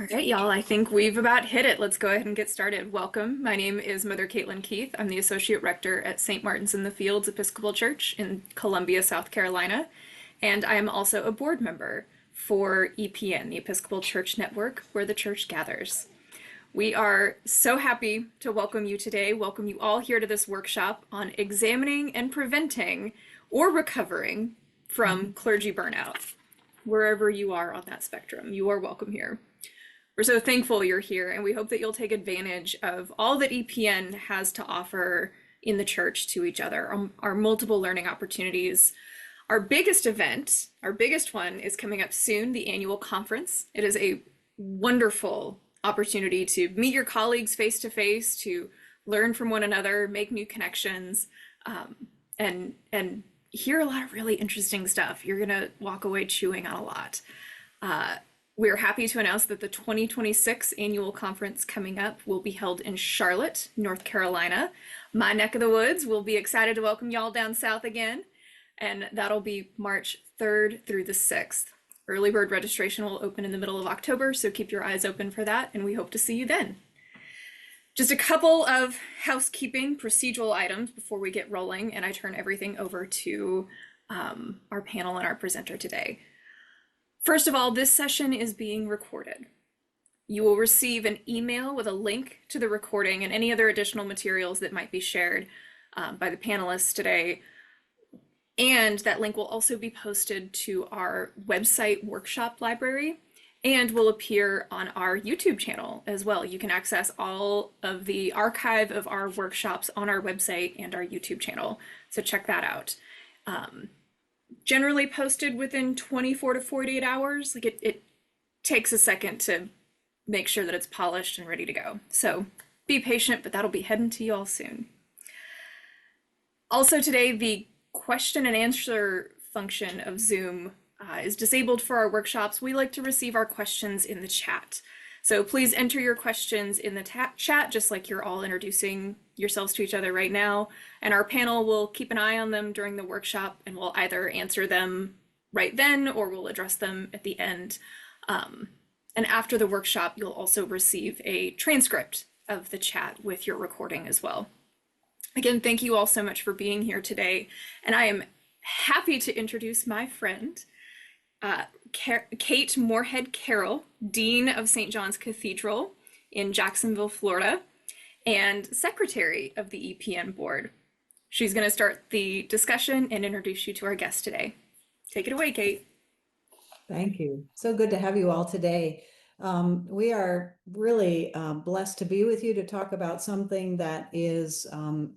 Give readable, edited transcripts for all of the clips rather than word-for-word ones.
All right, y'all, I think we've about hit it. Let's go ahead and get started. Welcome. My name is Mother Caitlin Keith. I'm the Associate Rector at St. Martin's in the Fields Episcopal Church in Columbia, South Carolina. And I am also a board member for EPN, the Episcopal Church Network, where the church gathers. We are so happy to welcome you today, welcome you all here to this workshop on examining and preventing or recovering from clergy burnout. Wherever you are on that spectrum, you are welcome here. We're so thankful you're here, and we hope that you'll take advantage of all that EPN has to offer in the church to each other, our multiple learning opportunities. Our biggest event, our biggest one, is coming up soon, the annual conference. It is a wonderful opportunity to meet your colleagues face to face, to learn from one another, make new connections, and hear a lot of really interesting stuff. You're gonna walk away chewing on a lot. We're happy to announce that the 2026 annual conference coming up will be held in Charlotte, North Carolina. My neck of the woods. We'll be excited to welcome y'all down south again. And that'll be March 3rd through the 6th. Early bird registration will open in the middle of October, so keep your eyes open for that, and we hope to see you then. Just a couple of housekeeping procedural items before we get rolling, and I turn everything over to our panel and our presenter today. First of all, this session is being recorded. You will receive an email with a link to the recording and any other additional materials that might be shared by the panelists today. And that link will also be posted to our website workshop library and will appear on our YouTube channel as well. You can access all of the archive of our workshops on our website and our YouTube channel. So check that out. Generally posted within 24 to 48 hours. Like it takes a second to make sure that it's polished and ready to go. So be patient, but that'll be heading to you all soon. Also today, the question and answer function of Zoom is disabled for our workshops. We like to receive our questions in the chat. So please enter your questions in the chat, just like you're all introducing yourselves to each other right now. And our panel will keep an eye on them during the workshop, and we'll either answer them right then or we'll address them at the end. And after the workshop, you'll also receive a transcript of the chat with your recording as well. Again, thank you all so much for being here today. And I am happy to introduce my friend, Kate Moorhead Carroll, Dean of St. John's Cathedral in Jacksonville, Florida, and Secretary of the EPN Board. She's going to start the discussion and introduce you to our guest today. Take it away, Kate. Thank you. So good to have you all today. We are really blessed to be with you to talk about something that is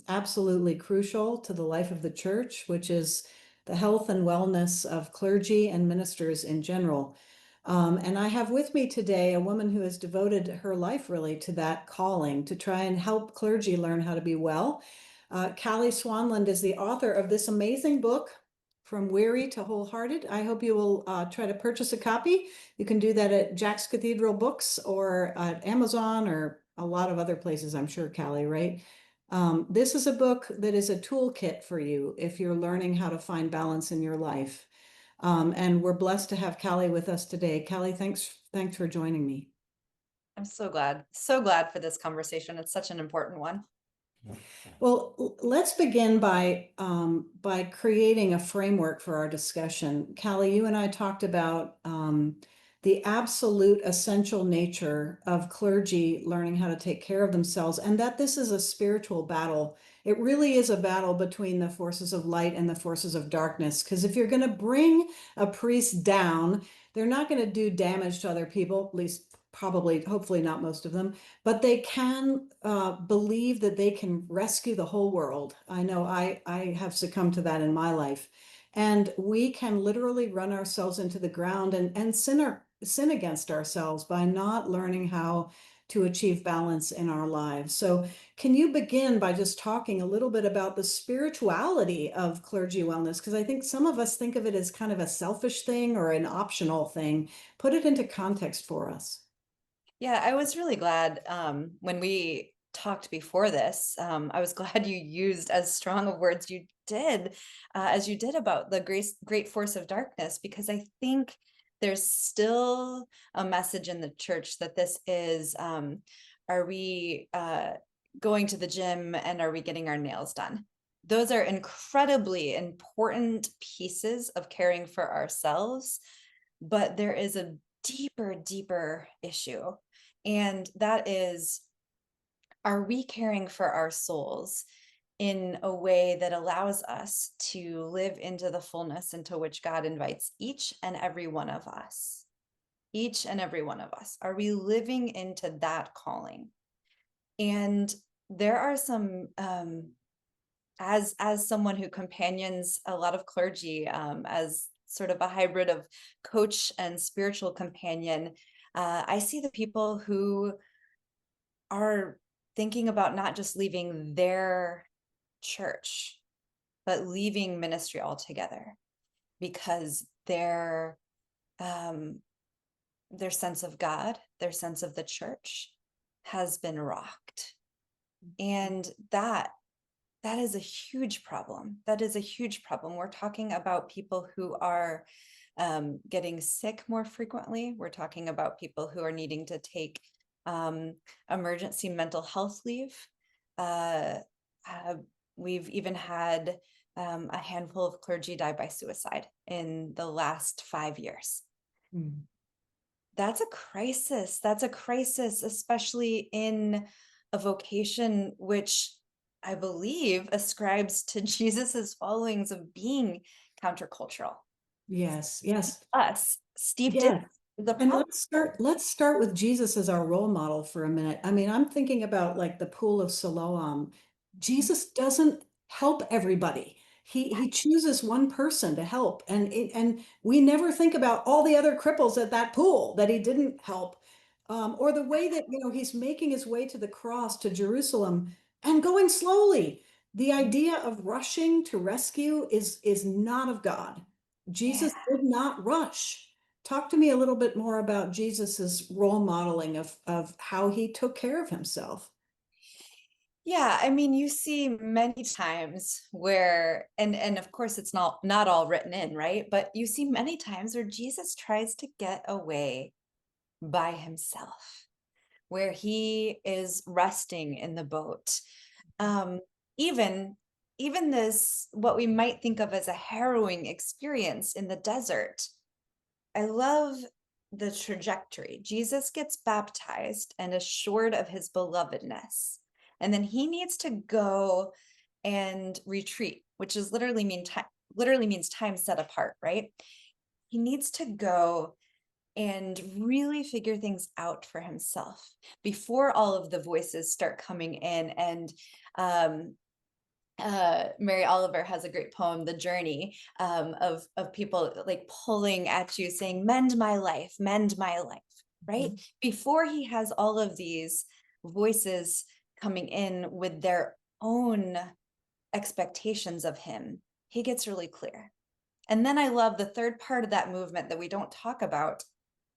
absolutely crucial to the life of the church, which is the health and wellness of clergy and ministers in general. And I have with me today a woman who has devoted her life really to that calling, to try and help clergy learn how to be well. Callie Swanland is the author of this amazing book, From Weary to Wholehearted. I hope you will try to purchase a copy. You can do that at Jack's Cathedral Books or at Amazon or a lot of other places, I'm sure, Callie, right? This is a book that is a toolkit for you if you're learning how to find balance in your life. And we're blessed to have Callie with us today. Callie, thanks for joining me. I'm so glad for this conversation. It's such an important one. Well, let's begin by creating a framework for our discussion. Callie, you and I talked about the absolute essential nature of clergy learning how to take care of themselves, and that this is a spiritual battle. It really is a battle between the forces of light and the forces of darkness, because if you're going to bring a priest down, they're not going to do damage to other people, at least probably, hopefully not most of them, but they can believe that they can rescue the whole world. I know I have succumbed to that in my life. And we can literally run ourselves into the ground and sin against ourselves by not learning how to achieve balance in our lives. So can you begin by just talking a little bit about the spirituality of clergy wellness? Because I think some of us think of it as kind of a selfish thing or an optional thing. Put it into context for us. Yeah, I was really glad when we talked before this. I was glad you used as strong of words you did as you did about the great force of darkness, because I think there's still a message in the church that this is, are we going to the gym and are we getting our nails done? Those are incredibly important pieces of caring for ourselves, but there is a deeper issue. And that is, are we caring for our souls in a way that allows us to live into the fullness into which God invites each and every one of us? Each and every one of us. Are we living into that calling? And there are some, as someone who companions a lot of clergy, as sort of a hybrid of coach and spiritual companion, I see the people who are thinking about not just leaving their church, but leaving ministry altogether because their sense of God, their sense of the church has been rocked. And that is a huge problem. That is a huge problem. We're talking about people who are getting sick more frequently. We're talking about people who are needing to take emergency mental health leave. We've even had a handful of clergy die by suicide in the last 5 years. Mm. That's a crisis. That's a crisis, especially in a vocation which I believe ascribes to Jesus's followings of being countercultural. Yes, yes, Us steeped in yes. the And problem. let's start with Jesus as our role model for a minute. I mean, I'm thinking about like the pool of Siloam. Jesus doesn't help everybody. He chooses one person to help, and we never think about all the other cripples at that pool that he didn't help, or the way that he's making his way to the cross to Jerusalem and going slowly. The idea of rushing to rescue is not of God. Yeah. Jesus did not rush. Talk to me a little bit more about Jesus's role modeling of how he took care of himself. Yeah, I mean, you see many times where, and of course it's not all written in, right? But you see many times where Jesus tries to get away by himself, where he is resting in the boat. Um, even this, what we might think of as a harrowing experience in the desert. I love the trajectory. Jesus gets baptized and assured of his belovedness. And then he needs to go and retreat, which is literally means time set apart, right? He needs to go and really figure things out for himself before all of the voices start coming in. And um, Mary Oliver has a great poem, The Journey, of people like pulling at you saying, mend my life, right? Mhm. Before he has all of these voices coming in with their own expectations of him, he gets really clear. And then I love the third part of that movement that we don't talk about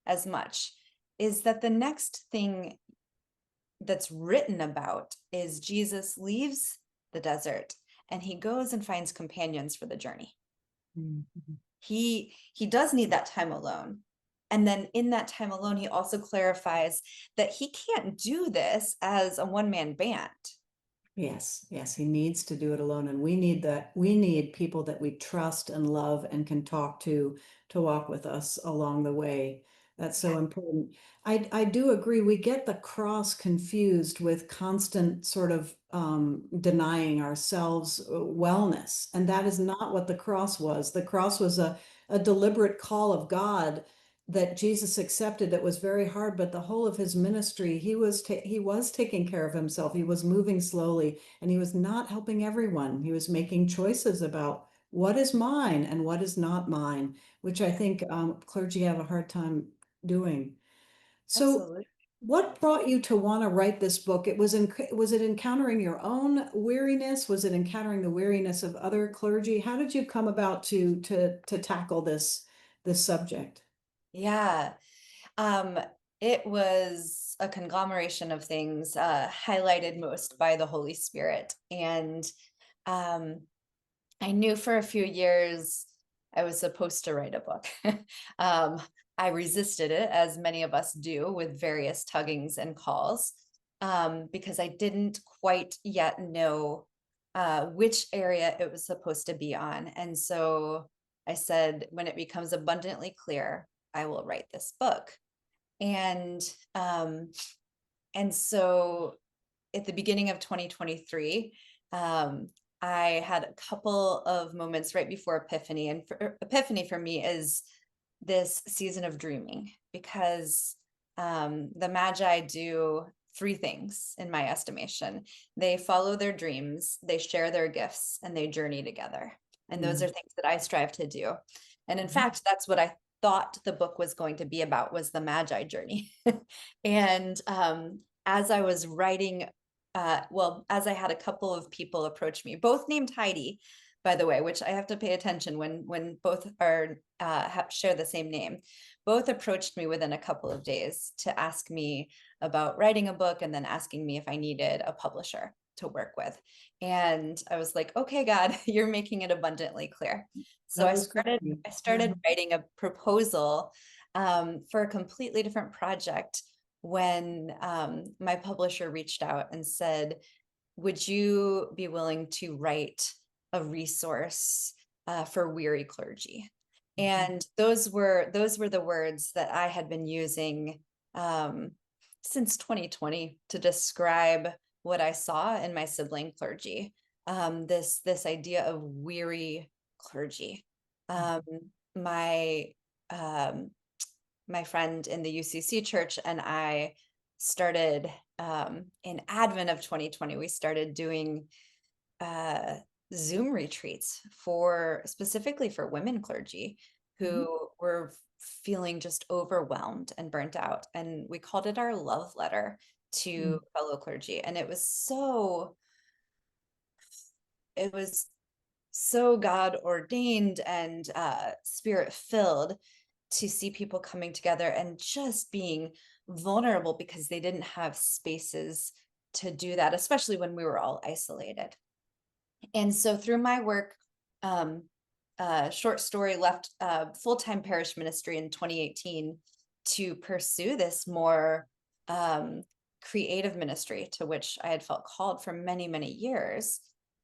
as much, is that the next thing that's written about is Jesus leaves the desert and he goes and finds companions for the journey. Mhm. He does need that time alone. And then in that time alone, he also clarifies that he can't do this as a one-man band. Yes, yes, he needs to do it alone. And we need that. We need people that we trust and love and can talk to walk with us along the way. That's so important. I do agree. We get the cross confused with constant sort of denying ourselves wellness. And that is not what the cross was. The cross was a deliberate call of God that Jesus accepted that was very hard, but the whole of his ministry, he was taking care of himself. He was moving slowly and he was not helping everyone. He was making choices about what is mine and what is not mine, which I think clergy have a hard time doing. So Absolutely. what brought you to want to write this book? Was it encountering your own weariness? Was it encountering the weariness of other clergy? How did you come about to tackle this subject? Yeah. Um, it was a conglomeration of things, highlighted most by the Holy Spirit. And um, I knew for a few years I was supposed to write a book. um, I resisted it, as many of us do, with various tuggings and calls, because I didn't quite yet know which area it was supposed to be on. And so I said, when it becomes abundantly clear, I will write this book. And so at the beginning of 2023, I had a couple of moments right before Epiphany. And Epiphany for me is this season of dreaming, because the Magi do three things in my estimation. They follow their dreams, they share their gifts, and they journey together. And those are things that I strive to do. And in fact, that's what I thought the book was going to be about, was the Magi journey. And as I was writing, as I had a couple of people approach me, both named Heidi, by the way, which I have to pay attention when both are share the same name. Both approached me within a couple of days to ask me about writing a book, and then asking me if I needed a publisher to work with. And I was like, okay, God, you're making it abundantly clear. So I started writing a proposal for a completely different project when my publisher reached out and said, would you be willing to write a resource for weary clergy? And those were the words that I had been using since 2020 to describe what I saw in my sibling clergy. This idea of weary clergy. My friend in the UCC church and I started in Advent of 2020. We started doing Zoom retreats specifically for women clergy who were feeling just overwhelmed and burnt out. And we called it our love letter to fellow clergy. And it was so God ordained and spirit filled to see people coming together and just being vulnerable, because they didn't have spaces to do that, especially when we were all isolated. And so through my work, Short Story left full-time parish ministry in 2018 to pursue this more creative ministry, to which I had felt called for many, many years.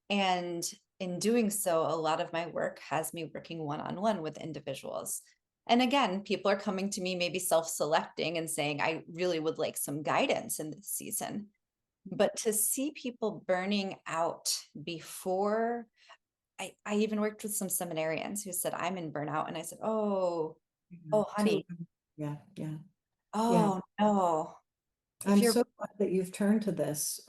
And in doing so, a lot of my work has me working one-on-one with individuals. And again, people are coming to me, maybe self-selecting and saying, I really would like some guidance in this season. But to see people burning out before, I even worked with some seminarians who said, I'm in burnout. And I said, oh, honey. Yeah. Oh, no. I'm so glad that you've turned to this.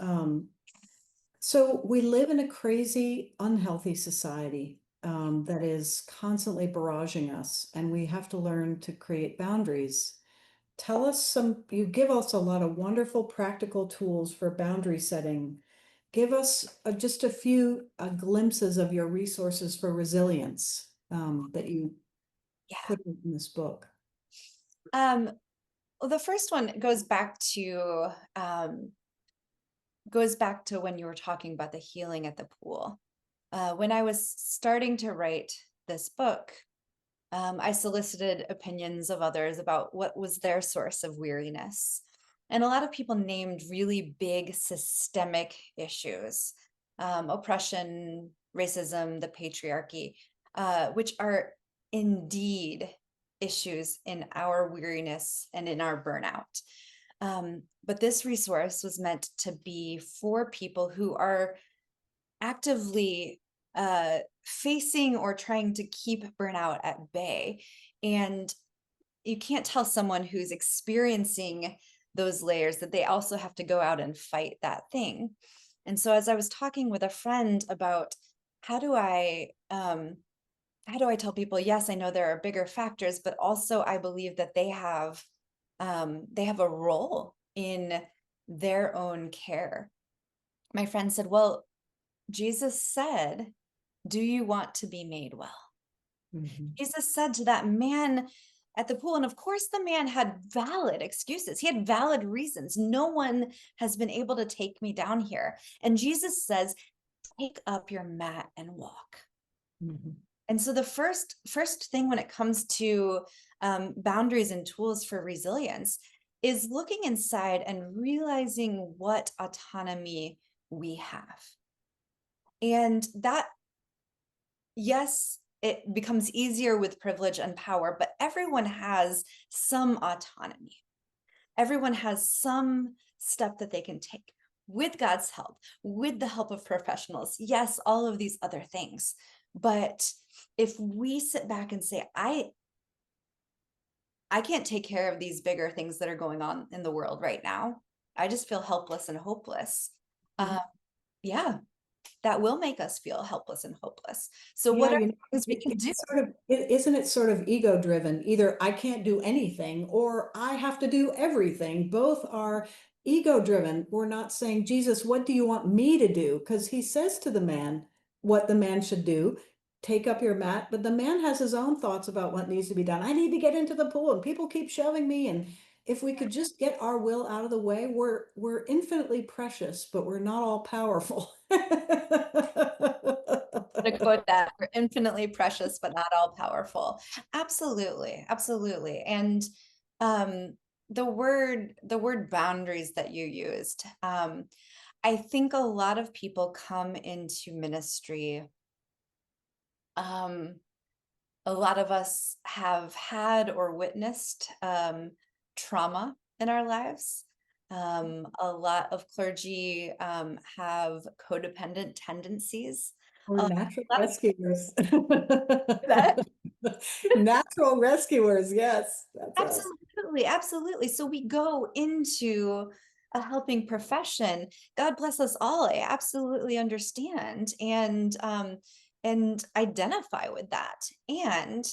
So we live in a crazy, unhealthy society that is constantly barraging us, and we have to learn to create boundaries. Tell us you give us a lot of wonderful practical tools for boundary setting. Give us just a few glimpses of your resources for resilience that you put in this book. Well, the first one goes back to when you were talking about the healing at the pool. When I was starting to write this book, I solicited opinions of others about what was their source of weariness. And a lot of people named really big systemic issues, oppression, racism, the patriarchy, which are indeed issues in our weariness and in our burnout. But this resource was meant to be for people who are actively facing or trying to keep burnout at bay. And you can't tell someone who's experiencing those layers that they also have to go out and fight that thing. And so as I was talking with a friend about how do I tell people, yes, I know there are bigger factors, but also I believe that they have a role in their own care. My friend said, well, Jesus said, do you want to be made well? Jesus said to that man at the pool, and of course the man had valid excuses. He had valid reasons. No one has been able to take me down here. And Jesus says, take up your mat and walk. And so the first thing when it comes to boundaries and tools for resilience is looking inside and realizing what autonomy we have. And that, yes, it becomes easier with privilege and power, but everyone has some autonomy. Everyone has some step that they can take with God's help, with the help of professionals. Yes, all of these other things. But if we sit back and say, I can't take care of these bigger things that are going on in the world right now. I just feel helpless and hopeless. Mhm. Yeah, that will make us feel helpless and hopeless. So Yeah, what are you know, things we can do? it's sort of, isn't it sort of ego driven? Either I can't do anything or I have to do everything. Both are ego driven. We're not saying, Jesus, what do you want me to do? Because he says to the man what the man should do, take up your mat. But the man has his own thoughts about what needs to be done. I need to get into the pool and people keep shoving me. And if we could just get our will out of the way, we're infinitely precious, but we're not all powerful. To quote that, we're infinitely precious, but not all powerful. Absolutely, absolutely. And the word boundaries that you used, I think a lot of people come into ministry. A lot of us have had or witnessed trauma in our lives. A lot of clergy have codependent tendencies. Or A natural lot of rescuers. that. Natural rescuers, yes, that's us. Absolutely, absolutely. So we go into a helping profession. God bless us all. I absolutely understand and identify with that. And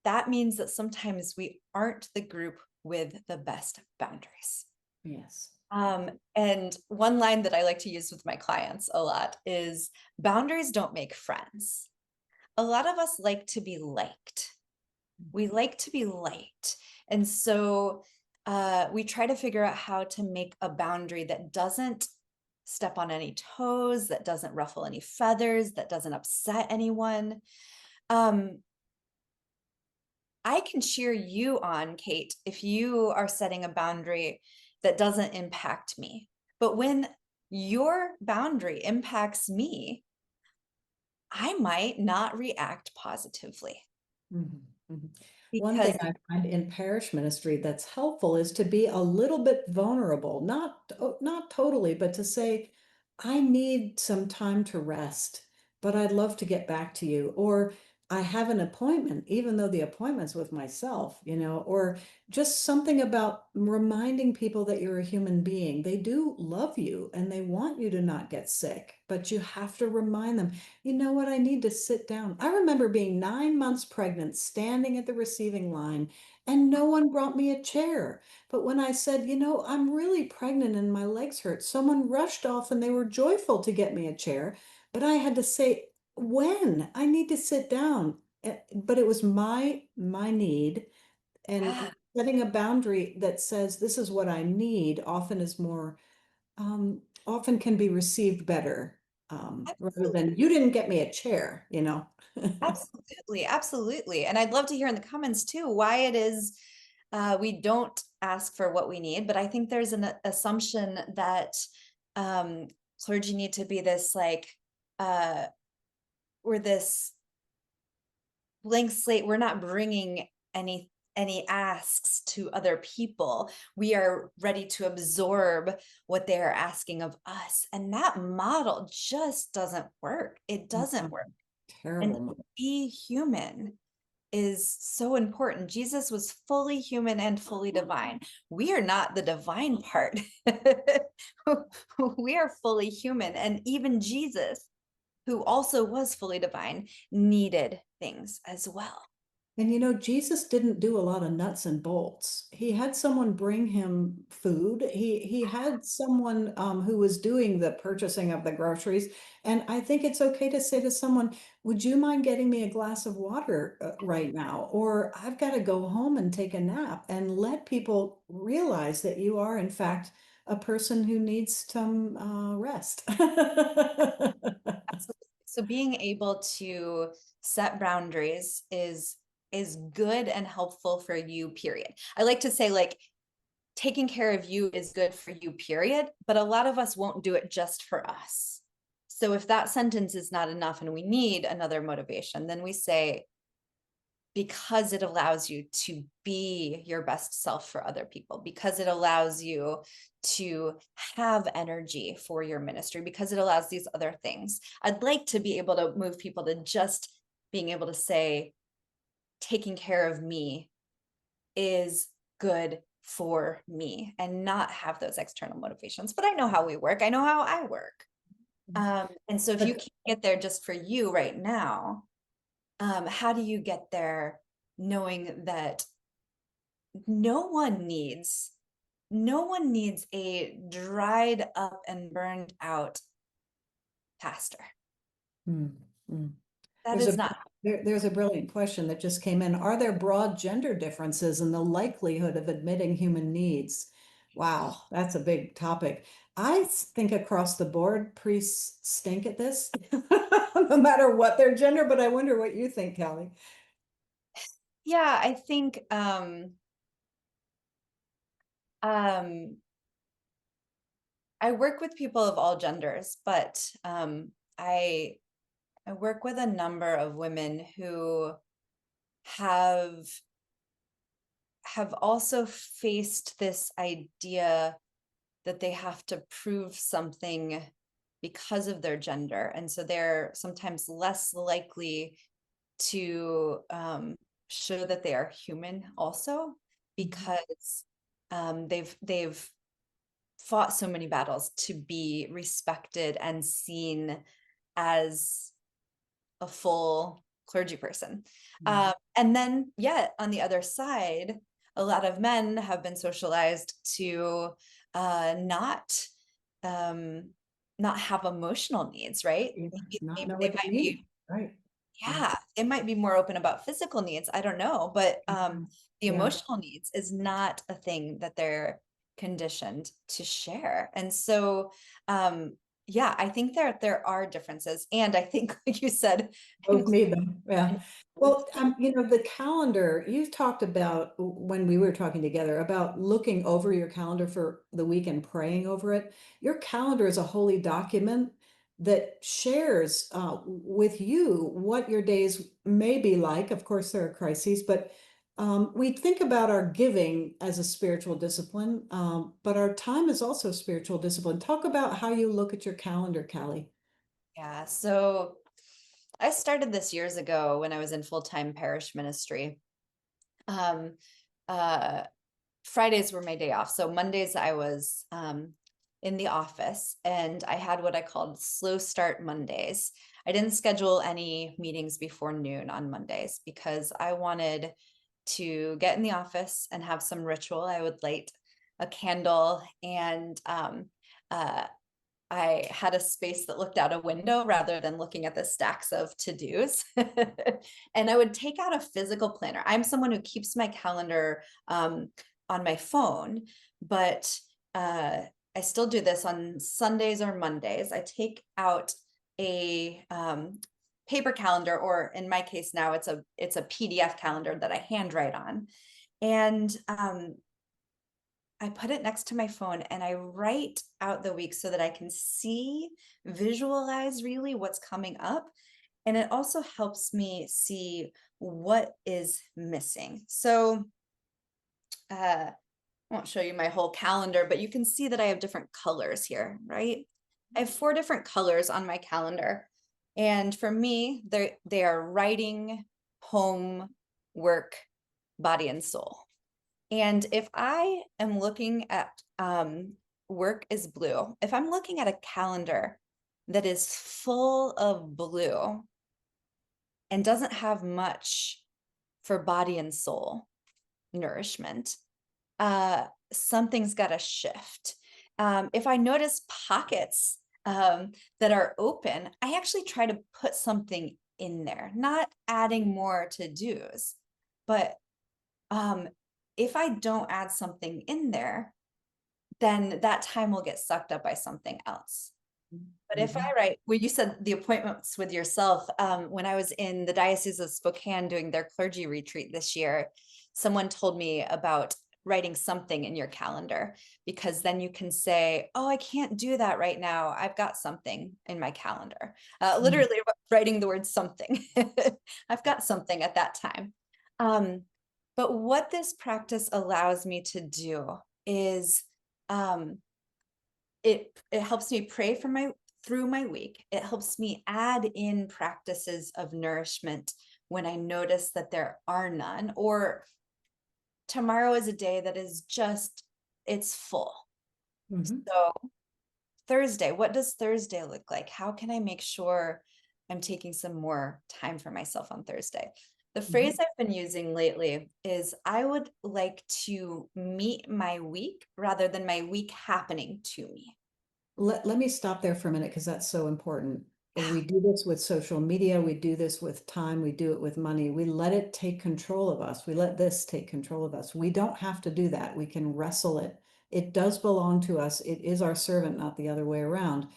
that means that sometimes we aren't the group with the best boundaries. Yes. And one line that I like to use with my clients a lot is boundaries don't make friends. A lot of us like to be liked. We like to be liked. And so we try to figure out how to make a boundary that doesn't step on any toes, that doesn't ruffle any feathers, that doesn't upset anyone. I can cheer you on, Kate, if you are setting a boundary that doesn't impact me. But when your boundary impacts me, I might not react positively Mhm, mhm. One thing because I find in parish ministry that's helpful is to be a little bit vulnerable, not totally, but to say, I need some time to rest, but I'd love to get back to you. Or I have an appointment, even though the appointment's with myself, or just something about reminding people that you're a human being. They do love you and they want you to not get sick, but you have to remind them, you know what, I need to sit down. I remember being 9 months pregnant, standing at the receiving line, and no one brought me a chair. But when I said, I'm really pregnant and my legs hurt, someone rushed off and they were joyful to get me a chair. But I had to say, when? I need to sit down. But it was my need. yeah, And setting a boundary that says this is what I need often is more often can be received better, rather absolutely. than you didn't get me a chair. Absolutely, absolutely. And I'd love to hear in the comments too why it is we don't ask for what we need. But I think there's an assumption that um, clergy need to be this like, uh, we're this blank slate. We're not bringing any asks to other people. We are ready to absorb what they are asking of us. And that model just doesn't work. It doesn't work. And Terrible. to be human is so important. Jesus was fully human and fully divine. We are not the divine part. We are fully human. And even Jesus, who also was fully divine, needed things as well. And Jesus didn't do a lot of nuts and bolts. He had someone bring him food. He had someone who was doing the purchasing of the groceries. And I think it's okay to say to someone, would you mind getting me a glass of water right now? Or I've got to go home and take a nap, and let people realize that you are, in fact, a person who needs some rest. Absolutely. So being able to set boundaries is good and helpful for you, period. I like to say, like, taking care of you is good for you, period. But a lot of us won't do it just for us. So if that sentence is not enough and we need another motivation, then we say, because it allows you to be your best self for other people, because it allows you to have energy for your ministry, because it allows these other things. I'd like to be able to move people to just being able to say, taking care of me is good for me, and not have those external motivations. But I know how we work. I know how I work. And so if you can't get there just for you right now, how do you get there knowing that no one needs a dried up and burned out pastor? Mm, mm. That There's is a not. there's a brilliant question that just came in. Are there broad gender differences in the likelihood of admitting human needs? Wow, that's a big topic. I think across the board, priests stink at this, no matter what their gender, but I wonder what you think, Callie. Yeah, I think I work with people of all genders, but I work with a number of women who have also faced this idea that they have to prove something because of their gender, and so they're sometimes less likely to show that they are human also, because they've fought so many battles to be respected and seen as a full clergy person. And then, yeah, on the other side, a lot of men have been socialized to not have emotional needs, right? Not Maybe know they what they might need, be, right? yeah, they might be more open about physical needs. I don't know, but the Yeah. emotional needs is not a thing that they're conditioned to share. And so, yeah, I think there are differences. And I think, like you said, Both need them. Yeah. Well, inclusivity. the calendar, you talked about when we were talking together about looking over your calendar for the week and praying over it. Your calendar is a holy document that shares with you what your days may be like. Of course, there are crises, but we think about our giving as a spiritual discipline, but our time is also a spiritual discipline. Talk about how you look at your calendar, Callie. Yeah, so I started this years ago when I was in full-time parish ministry. Um, uh, Fridays were my day off. So Mondays I was in the office, and I had what I called slow start Mondays. I didn't schedule any meetings before noon on Mondays because I wanted to get in the office and have some ritual. I would light a candle, and uh, I had a space that looked out a window rather than looking at the stacks of to-dos. And I would take out a physical planner. I'm someone who keeps my calendar on my phone, but I still do this on Sundays or Mondays. I take out a paper calendar, or in my case now, it's a PDF calendar that I handwrite on. And I put it next to my phone and I write out the week so that I can visualize really what's coming up. And it also helps me see what is missing. So I won't show you my whole calendar, but you can see that I have different colors here, right? I have 4 different colors on my calendar. And for me, they are writing, home, work, body, and soul. And if I am looking at work is blue, if I'm looking at a calendar that is full of blue and doesn't have much for body and soul nourishment, something's got to shift. If I notice pockets that are open, I actually try to put something in there, not adding more to-dos, but if I don't add something in there, then that time will get sucked up by something else. But if I write, well, you said the appointments with yourself, when I was in the Diocese of Spokane doing their clergy retreat this year, someone told me about writing something in your calendar, because then you can say, oh, I can't do that right now. I've got something in my calendar. Literally writing the word something. I've got something at that time. But what this practice allows me to do is it helps me pray for through my week. It helps me add in practices of nourishment when I notice that there are none, or tomorrow is a day that is just, it's full. So Thursday, what does Thursday look like? How can I make sure I'm taking some more time for myself on Thursday? The phrase I've been using lately is, I would like to meet my week rather than my week happening to me. Let me stop there for a minute, because that's so important. We do this with social media, we do this with time, we do it with money. We let it take control of us. We let this take control of us. We don't have to do that. We can wrestle it. It does belong to us. It is our servant, not the other way around.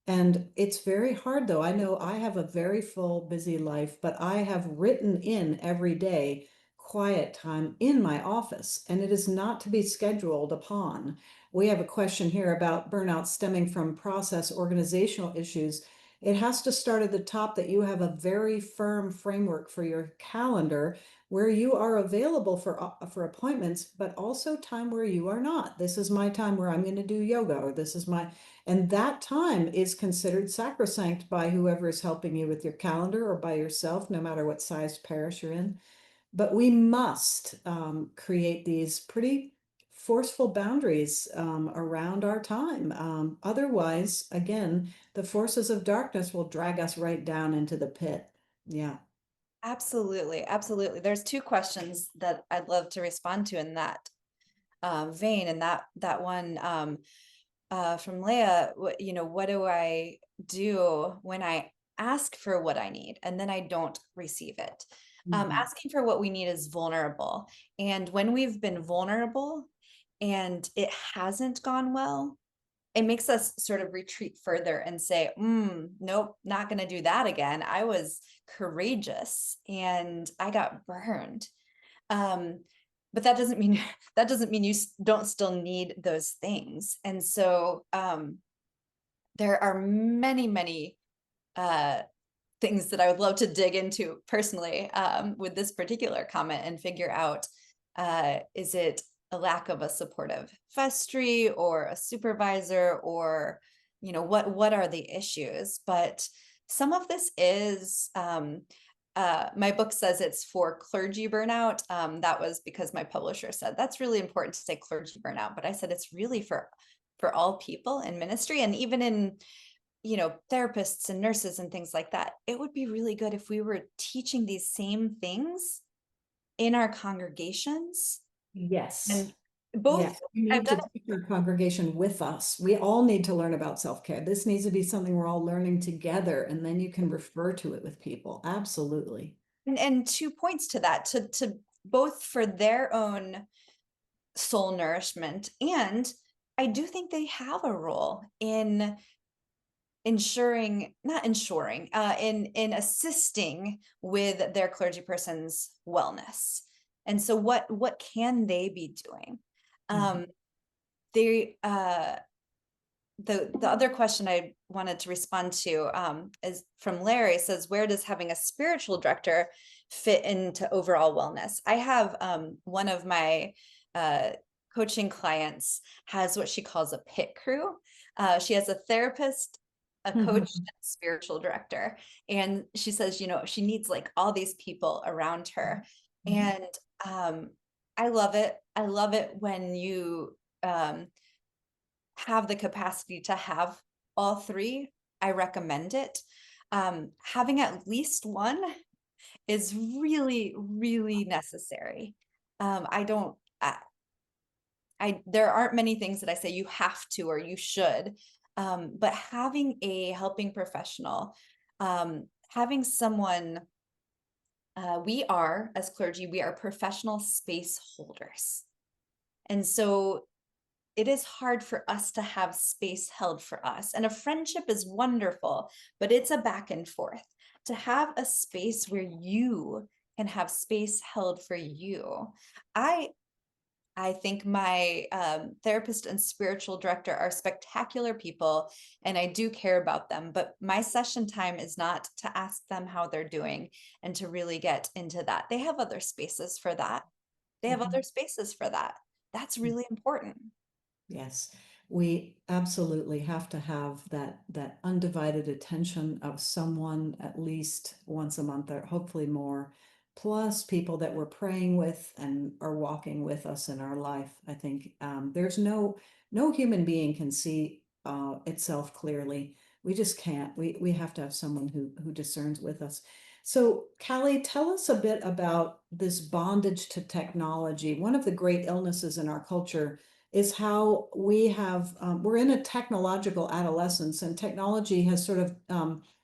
And it's very hard, though. I know I have a very full, busy life, but I have written in every day quiet time in my office, and it is not to be scheduled upon. We have a question here about burnout stemming from process organizational issues. It has to start at the top, that you have a very firm framework for your calendar where you are available for appointments, but also time where you are not. This is my time where I'm going to do yoga, or this is my, and that time is considered sacrosanct by whoever is helping you with your calendar, or by yourself, no matter what sized parish you're in. But we must create these pretty forceful boundaries around our time. Otherwise, again, the forces of darkness will drag us right down into the pit. Yeah. Absolutely, absolutely. There's two questions that I'd love to respond to in that vein, and that one from Leah. What do I do when I ask for what I need and then I don't receive it? Asking for what we need is vulnerable, and when we've been vulnerable and it hasn't gone well, it makes us sort of retreat further and say, nope, not going to do that again. I was courageous and I got burned. But that doesn't mean you don't still need those things. And so there are many, many things that I would love to dig into personally with this particular comment and figure out, is it a lack of a supportive vestry or a supervisor, or what are the issues? But some of this is my book says it's for clergy burnout. That was because my publisher said that's really important to say clergy burnout, but I said it's really for all people in ministry, and even in therapists and nurses and things like that. It would be really good if we were teaching these same things in our congregations. Yes. And both, yes, we need to take our congregation with us. We all need to learn about self-care. This needs to be something we're all learning together, and then you can refer to it with people. Absolutely. and 2 points to that, to both for their own soul nourishment, and I do think they have a role in not ensuring, in assisting with their clergy person's wellness. And so what can they be doing? They the other question I wanted to respond to is from Larry. Says, where does having a spiritual director fit into overall wellness? I have one of my coaching clients has what she calls a pit crew. She has a therapist, a coach, and a spiritual director. And she says, she needs like all these people around her. And I love it. I love it when you have the capacity to have all three. I recommend it. Having at least one is really, really necessary. There aren't many things that I say you have to or you should, but having a helping professional, having someone, we are, as clergy, we are professional space holders. And so it is hard for us to have space held for us. And a friendship is wonderful, but it's a back and forth. To have a space where you can have space held for you. I think my therapist and spiritual director are spectacular people, and I do care about them. But my session time is not to ask them how they're doing and to really get into that. They have other spaces for that. They have other spaces for that. That's really important. Yes, we absolutely have to have that undivided attention of someone at least once a month or hopefully more, plus people that we're praying with and are walking with us in our life. I think there's no human being can see itself clearly. We just can't. We have to have someone who discerns with us. So, Callie, tell us a bit about this bondage to technology. One of the great illnesses in our culture is how we have, we're in a technological adolescence, and technology has sort of,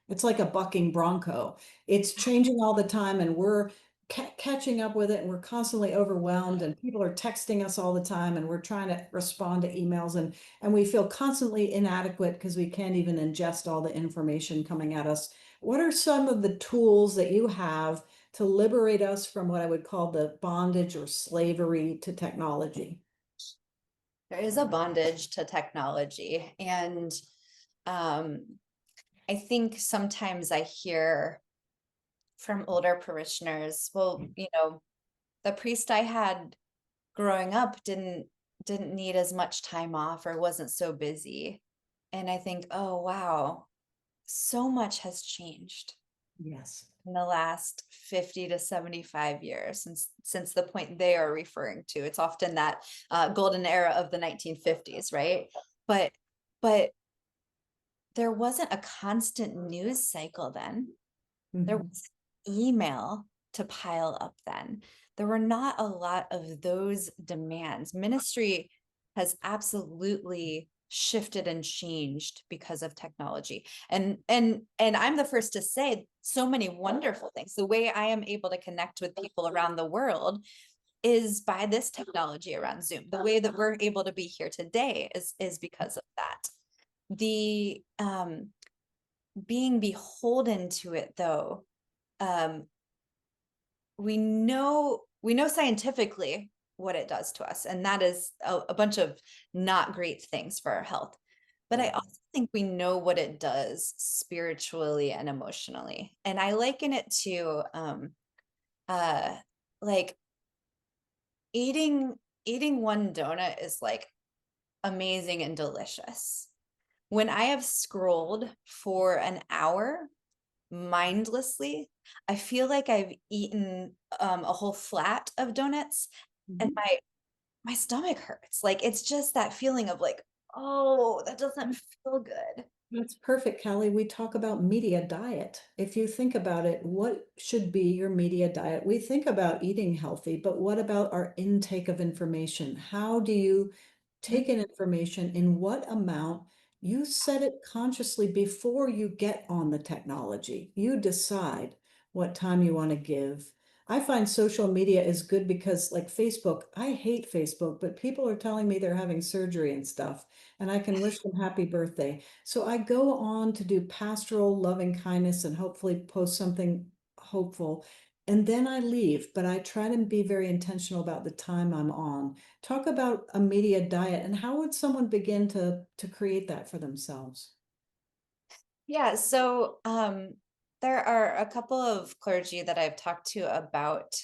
it's like a bucking bronco. It's changing all the time, and we're catching up with it, and we're constantly overwhelmed, and people are texting us all the time, and we're trying to respond to emails, and we feel constantly inadequate because we can't even ingest all the information coming at us. What are some of the tools that you have to liberate us from what I would call the bondage or slavery to technology? There is a bondage to technology. And I think sometimes I hear from older parishioners, well, the priest I had growing up didn't need as much time off or wasn't so busy. And I think, oh, wow, so much has changed Yes. in the last 50 to 75 years since the point they are referring to. It's often that golden era of the 1950s, right? But there wasn't a constant news cycle then. There was email to pile up then. There were not a lot of those demands. Ministry has absolutely shifted and changed because of technology. And I'm the first to say so many wonderful things. The way I am able to connect with people around the world is by this technology around Zoom. The way that we're able to be here today is because of that. The being beholden to it, though, we know scientifically what it does to us, and that is a bunch of not great things for our health. But I also think we know what it does spiritually and emotionally. And I liken it to like eating one donut is like amazing and delicious. When I have scrolled for an hour mindlessly, I feel like I've eaten a whole flat of donuts, and my stomach hurts. Like, it's just that feeling of like, oh, that doesn't feel good. That's perfect, Callie. We talk about media diet. If you think about it, what should be your media diet? We think about eating healthy, but what about our intake of information? How do you take in information in what amount? You set it consciously before you get on the technology. You decide what time you want to give. I find social media is good because, like Facebook, I hate Facebook, but people are telling me they're having surgery and stuff, and I can wish them happy birthday. So I go on to do pastoral loving kindness and hopefully post something hopeful. And then I leave, but I try to be very intentional about the time I'm on. Talk about a media diet, and how would someone begin to create that for themselves? Yeah, so there are a couple of clergy that I've talked to about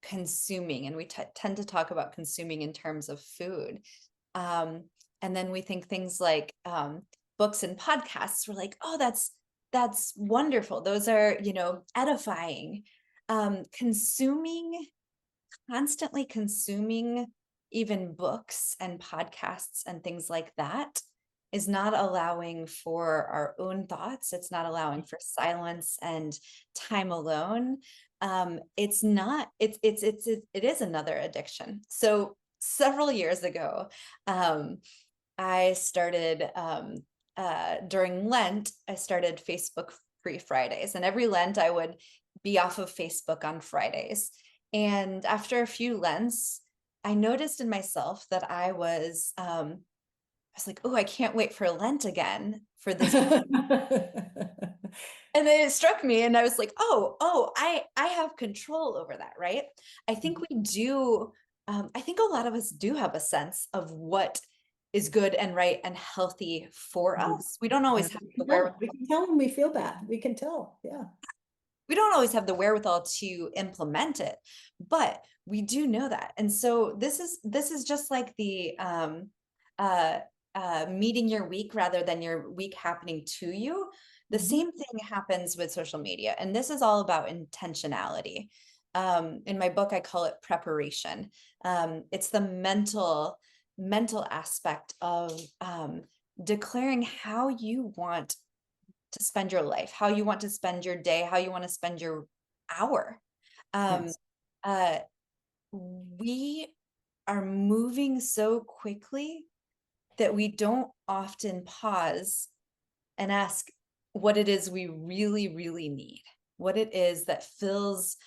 consuming, and we tend to talk about consuming in terms of food. And then we think things like books and podcasts. We're like, oh, that's wonderful. Those are, edifying. Constantly consuming even books and podcasts and things like that is not allowing for our own thoughts. It's not allowing for silence and time alone. It is another addiction. So several years ago, I started during Lent, I started Facebook free Fridays, and every Lent I would be off of Facebook on Fridays. And after a few Lents, I noticed in myself that I was like, oh, I can't wait for Lent again for this. And then it struck me and I was like, I have control over that, right? I think we do. I think a lot of us do have a sense of what is good and right and healthy for us. We don't always have the wherewithal. We can tell when we feel bad. We can tell. Yeah. We don't always have the wherewithal to implement it, but we do know that. And so this is just like the meeting your week rather than your week happening to you. The same thing happens with social media, and this is all about intentionality. In my book, I call it preparation. It's the mental aspect of declaring how you want to spend your life, how you want to spend your day, how you want to spend your hour. Yes. Uh, we are moving so quickly that we don't often pause and ask what it is we really, really need, what it is that fills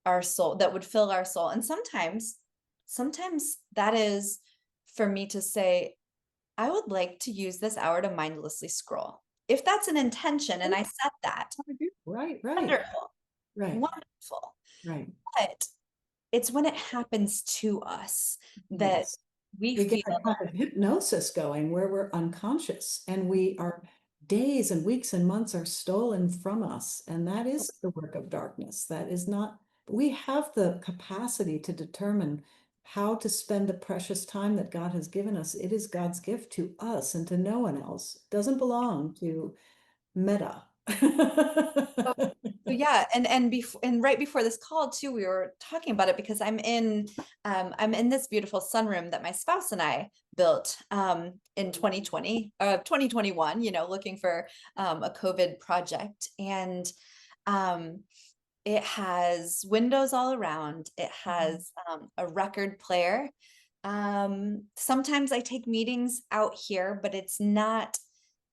our soul, that would fill our soul. And sometimes that is for me to say, I would like to use this hour to mindlessly scroll. If that's an intention and I set that, Right. wonderful, Right. wonderful. Right. But it's when it happens to us that Yes. we We get feel a kind of hypnosis going where we're unconscious and we are days and weeks and months are stolen from us. And that is the work of darkness. That is not, we have the capacity to determine how to spend the precious time that God has given us. It is God's gift to us and to no one else. It doesn't belong to Meta. So yeah, and right before this call too, we were talking about it because I'm in this beautiful sunroom that my spouse and I built in 2021, looking for a COVID project. And um it has windows all around. It has a record player. Sometimes I take meetings out here, but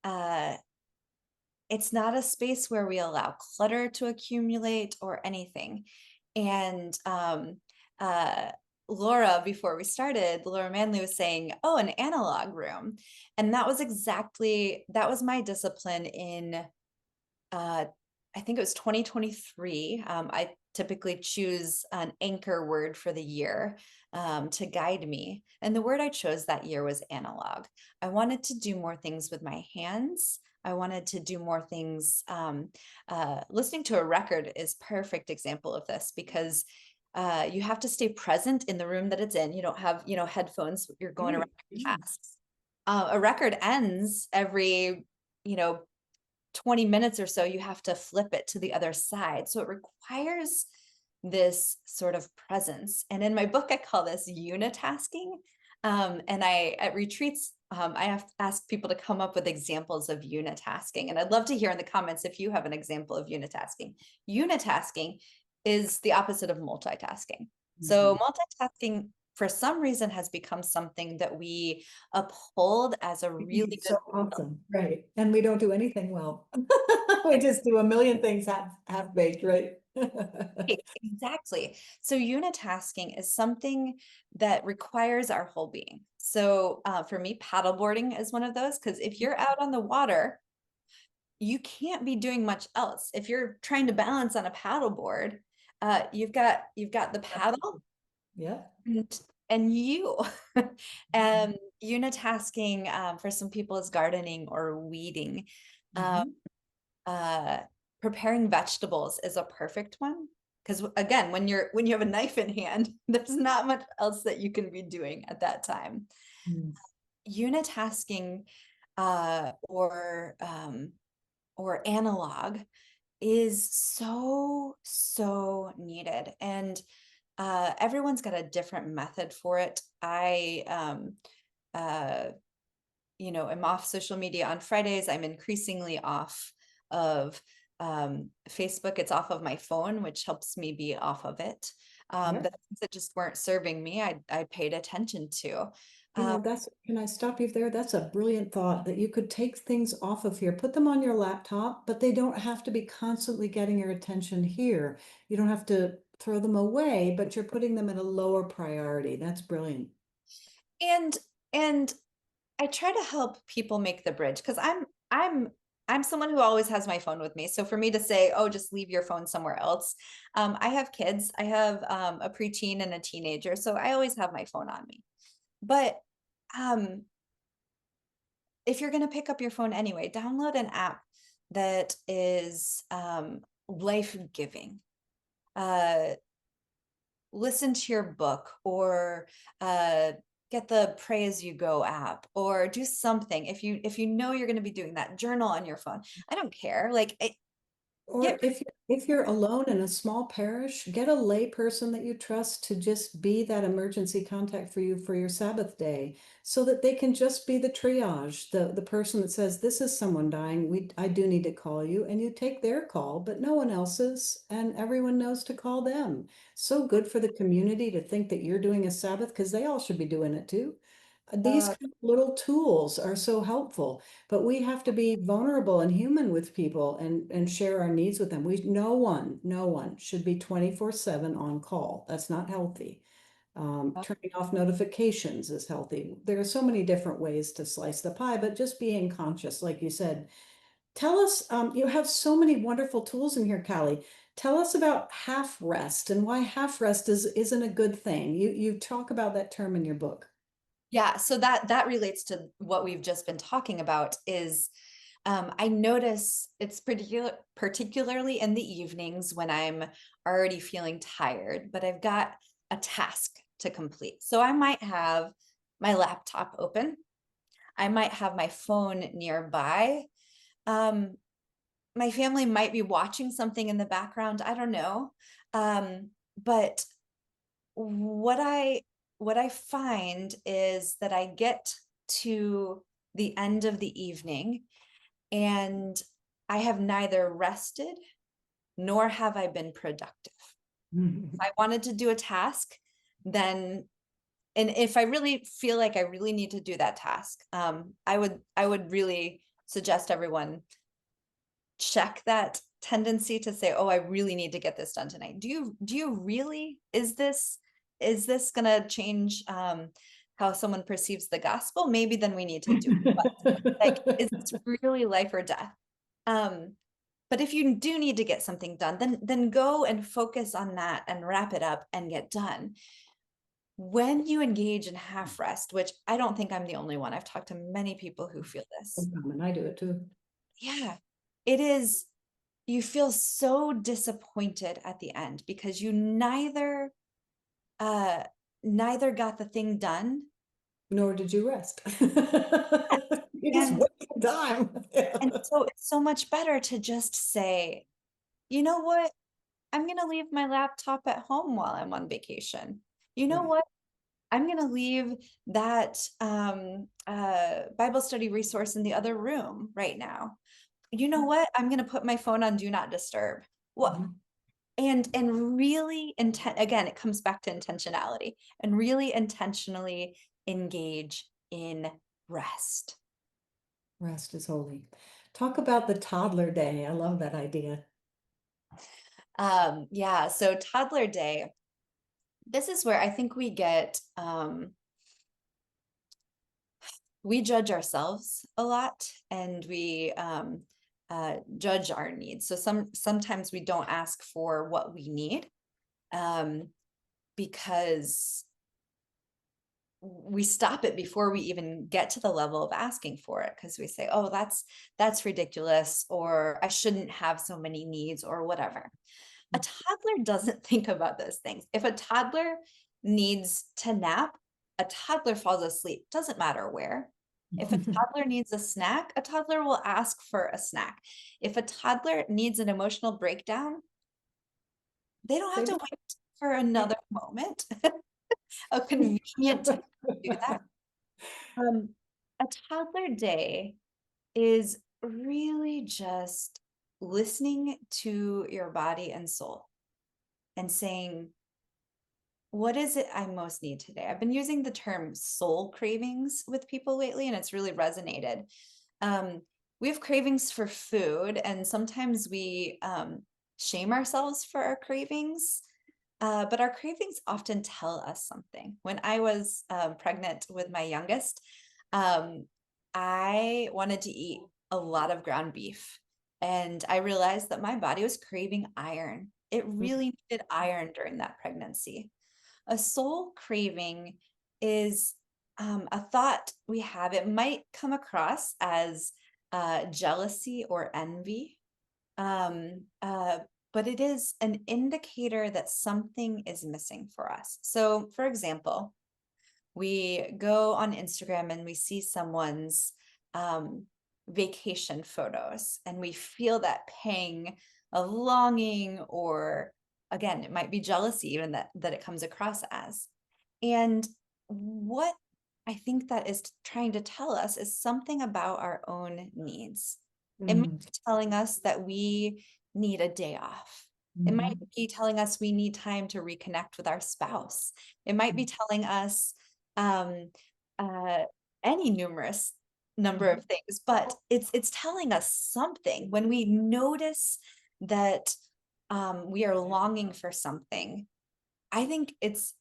uh it's not a space where we allow clutter to accumulate or anything. And uh, before we started, Laura Manley was saying, oh, an analog room. And that was my discipline in, I think it was 2023. I typically choose an anchor word for the year to guide me. And the word I chose that year was analog. I wanted to do more things with my hands. I wanted to do more things. Listening to a record is perfect example of this because you have to stay present in the room that it's in. You don't have, headphones. You're going around tasks. A record ends every, 20 minutes or so. You have to flip it to the other side. So it requires this sort of presence. And in my book, I call this unitasking. And at retreats, I have to ask people to come up with examples of unitasking. And I'd love to hear in the comments if you have an example of unitasking. Unitasking is the opposite of multitasking. So multitasking, for some reason, has become something that we uphold as a really good so awesome, right? And we don't do anything well. We just do a million things half baked, right? Exactly. So unitasking is something that requires our whole being. So for me, paddleboarding is one of those, because if you're out on the water, you can't be doing much else. If you're trying to balance on a paddleboard, you've got the paddle, Yeah. and you. And unitasking for some people is gardening or weeding. Preparing vegetables is a perfect one. Because again, when you have a knife in hand, there's not much else that you can be doing at that time. Unitasking or analog is so needed, and everyone's got a different method for it. I am off social media on Fridays. I'm increasingly off of Facebook. It's off of my phone, which helps me be off of it. The things that just weren't serving me, I paid attention to. Can I stop you there? That's a brilliant thought that you could take things off of here, put them on your laptop, but they don't have to be constantly getting your attention here. You don't have to throw them away, but you're putting them at a lower priority. That's brilliant. And I try to help people make the bridge because I'm someone who always has my phone with me. So for me to say, oh, just leave your phone somewhere else. I have kids. I have a preteen and a teenager, so I always have my phone on me. But if you're going to pick up your phone anyway, download an app that is life-giving. Listen to your book, or get the Pray As You Go app, or do something. If you know you're going to be doing that, journal on your phone. I don't care. Like Or if you're alone in a small parish, get a lay person that you trust to just be that emergency contact for you for your Sabbath day, so that they can just be the triage, the person that says, this is someone dying, I do need to call you, and you take their call, but no one else's, and everyone knows to call them. So good for the community to think that you're doing a Sabbath, because they all should be doing it too. These uh, kind of little tools are so helpful, but we have to be vulnerable and human with people and share our needs with them. No one should be 24/7 on call. That's not healthy. Turning off notifications is healthy. There are so many different ways to slice the pie, but just being conscious, like you said. Tell us, you have so many wonderful tools in here, Callie. Tell us about half rest and why half rest isn't a good thing. You talk about that term in your book. yeah, so that relates to what we've just been talking about. Is I notice it's particularly in the evenings when I'm already feeling tired, but I've got a task to complete. So I might have my laptop open. I might have my phone nearby. Um, my family might be watching something in the background. I don't know. But what I find is that I get to the end of the evening and I have neither rested nor have I been productive. If I wanted to do a task, then, and if I really feel like I really need to do that task, I would really suggest everyone check that tendency to say, oh, I really need to get this done tonight. Do you really, is this gonna change how someone perceives the gospel? Maybe then we need to do it. But, like, is this really life or death? But if you do need to get something done, then go and focus on that and wrap it up and get done. When you engage in half rest, which I don't think I'm the only one, I've talked to many people who feel this. And I do it too. Yeah, it is. You feel so disappointed at the end because you neither got the thing done, Nor did you rest. You just and wasted time. so it's so much better to just say, you know what, I'm gonna leave my laptop at home while I'm on vacation. You know Right. what, I'm gonna leave that Bible study resource in the other room right now. You know what, I'm gonna put my phone on do not disturb. What? Mhm. And really again, it comes back to intentionality, and really intentionally engage in rest. Rest is holy. Talk about the toddler day. I love that idea. Yeah, so toddler day, this is where I think we judge ourselves a lot, and we judge our needs. So sometimes we don't ask for what we need, because we stop it before we even get to the level of asking for it, because we say, oh, that's ridiculous, or I shouldn't have so many needs, or whatever. A toddler doesn't think about those things. If a toddler needs to nap, a toddler falls asleep, doesn't matter where. If a toddler needs a snack, a toddler will ask for a snack. If a toddler needs an emotional breakdown, they don't have to wait for another moment, a convenient time to do that. A toddler day is really just listening to your body and soul and saying, what is it I most need today? I've been using the term soul cravings with people lately, and it's really resonated. We have cravings for food, and sometimes we shame ourselves for our cravings. but our cravings often tell us something. When I was pregnant with my youngest, I wanted to eat a lot of ground beef. And I realized that my body was craving iron. It really needed iron during that pregnancy. A soul craving is a thought we have. It might come across as jealousy or envy, but it is an indicator that something is missing for us. So, for example, we go on Instagram and we see someone's vacation photos, and we feel that pang of longing, or again, it might be jealousy even that it comes across as. And what I think that is trying to tell us is something about our own needs. It might be telling us that we need a day off. It might be telling us we need time to reconnect with our spouse. It might be telling us any numerous number of things, but it's telling us something. When we notice that we are longing for something, I think it's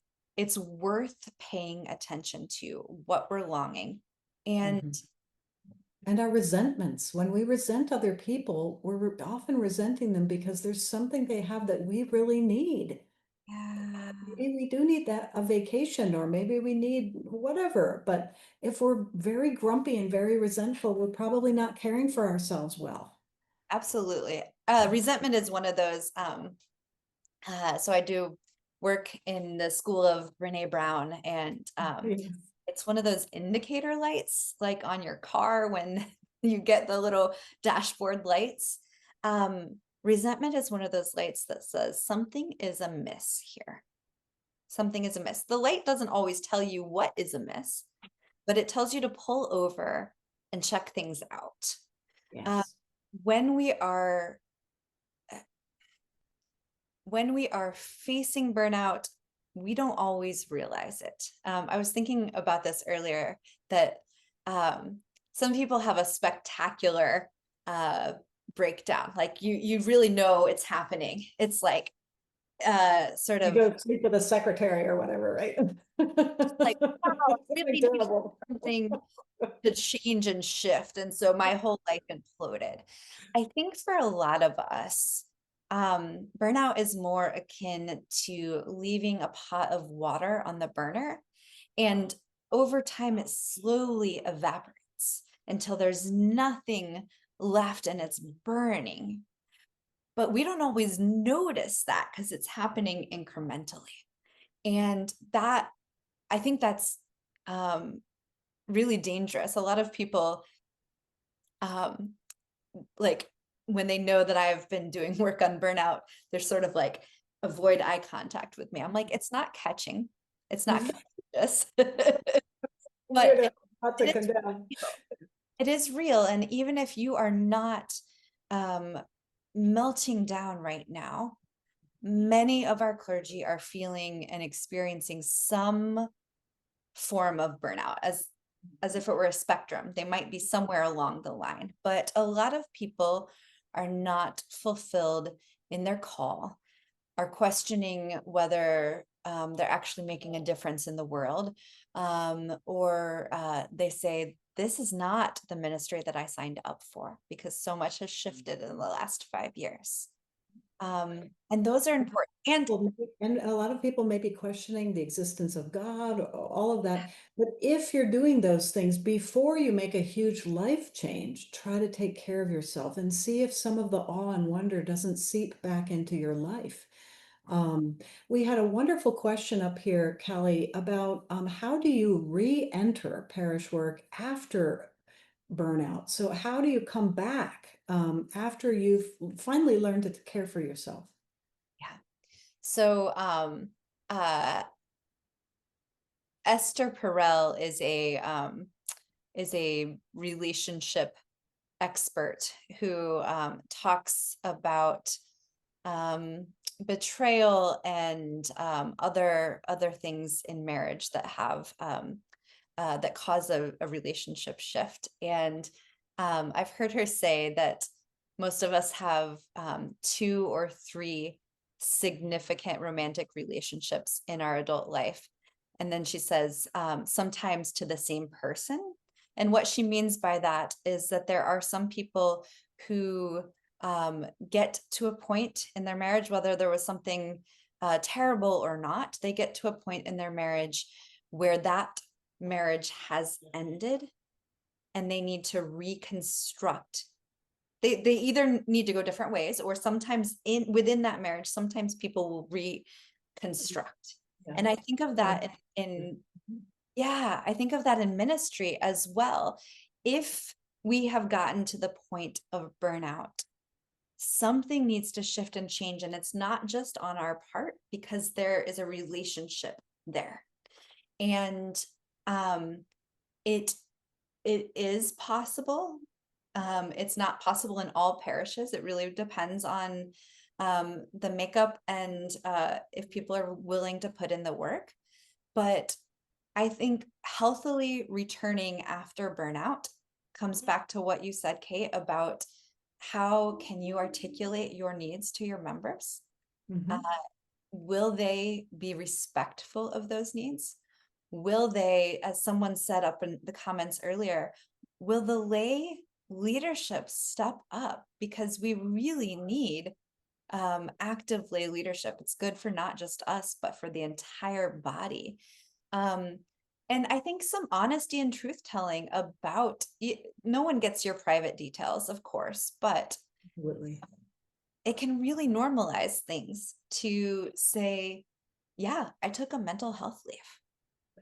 worth paying attention to what we're longing. And our resentments. When we resent other people, we're often resenting them because there's something they have that we really need. yeah, Maybe we do need a vacation, or maybe we need whatever. But if we're very grumpy and very resentful, we're probably not caring for ourselves well. absolutely. Resentment is one of those. So I do work in the school of Brene Brown, and Yes. it's one of those indicator lights, like on your car when you get the little dashboard lights. Resentment is one of those lights that says something is amiss here. Something is amiss. The light doesn't always tell you what is amiss, but it tells you to pull over and check things out. Yes. When we are facing burnout, we don't always realize it. I was thinking about this earlier, that some people have a spectacular breakdown. Like you really know it's happening. It's like sort You of go sleep with a secretary or whatever, right? like, wow, I Something really need terrible. something to change and shift. And so my whole life imploded. I think for a lot of us, burnout is more akin to leaving a pot of water on the burner, and over time it slowly evaporates until there's nothing left and it's burning. But we don't always notice that because it's happening incrementally. And that, I think that's really dangerous. A lot of people, like when they know that I've been doing work on burnout, they're sort of like, avoid eye contact with me. I'm like, it's not catching, it's not contagious. But Not to it is condemn. real. It is real. And even if you are not melting down right now, many of our clergy are feeling and experiencing some form of burnout, as if it were a spectrum. They might be somewhere along the line, but a lot of people are not fulfilled in their call, are questioning whether they're actually making a difference in the world, or they say, this is not the ministry that I signed up for, because so much has shifted in the last 5 years. And those are important. And a lot of people may be questioning the existence of God, all of that. But if you're doing those things before you make a huge life change, try to take care of yourself and see if some of the awe and wonder doesn't seep back into your life. We had a wonderful question up here, Callie, about how do you re-enter parish work after burnout? So how do you come back after you've finally learned to care for yourself? Yeah. So Esther Perel is a relationship expert who talks about betrayal and other things in marriage that have that cause a relationship shift. And I've heard her say that most of us have 2 or 3 significant romantic relationships in our adult life. And then she says, sometimes to the same person. And what she means by that is that there are some people who get to a point in their marriage, whether there was something terrible or not, they get to a point in their marriage where that marriage has ended and they need to reconstruct. They either need to go different ways, or sometimes within that marriage, sometimes people will reconstruct. Yeah. And I think of that I think of that in ministry as well. If we have gotten to the point of burnout, something needs to shift and change. And it's not just on our part, because there is a relationship there. And it is possible. It's not possible in all parishes. It really depends on the makeup and if people are willing to put in the work. But I think healthily returning after burnout comes back to what you said, Kate, about how can you articulate your needs to your members? Will they be respectful of those needs? Will they, as someone said up in the comments earlier, will the lay leadership step up? Because we really need active lay leadership. It's good for not just us, but for the entire body. And I think some honesty and truth telling about no one gets your private details, of course, but Absolutely. it can really normalize things to say, yeah, I took a mental health leave.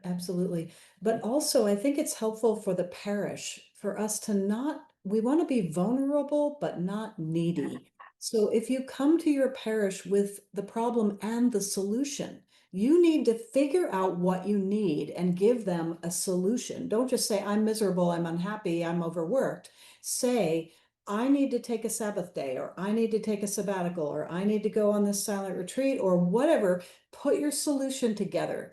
Absolutely. But also, I think it's helpful for the parish for us to not, we want to be vulnerable, but not needy. So if you come to your parish with the problem and the solution, you need to figure out what you need and give them a solution. Don't just say, I'm miserable, I'm unhappy, I'm overworked. Say, I need to take a Sabbath day, or I need to take a sabbatical, or I need to go on this silent retreat, or whatever. Put your solution together.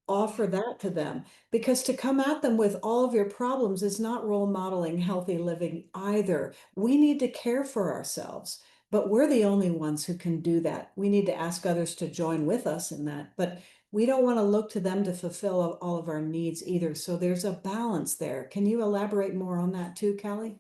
Offer that to them, because to come at them with all of your problems is not role modeling healthy living either. We need to care for ourselves, but we're the only ones who can do that. We need to ask others to join with us in that, but we don't want to look to them to fulfill all of our needs either. So there's a balance there. Can you elaborate more on that too, Callie?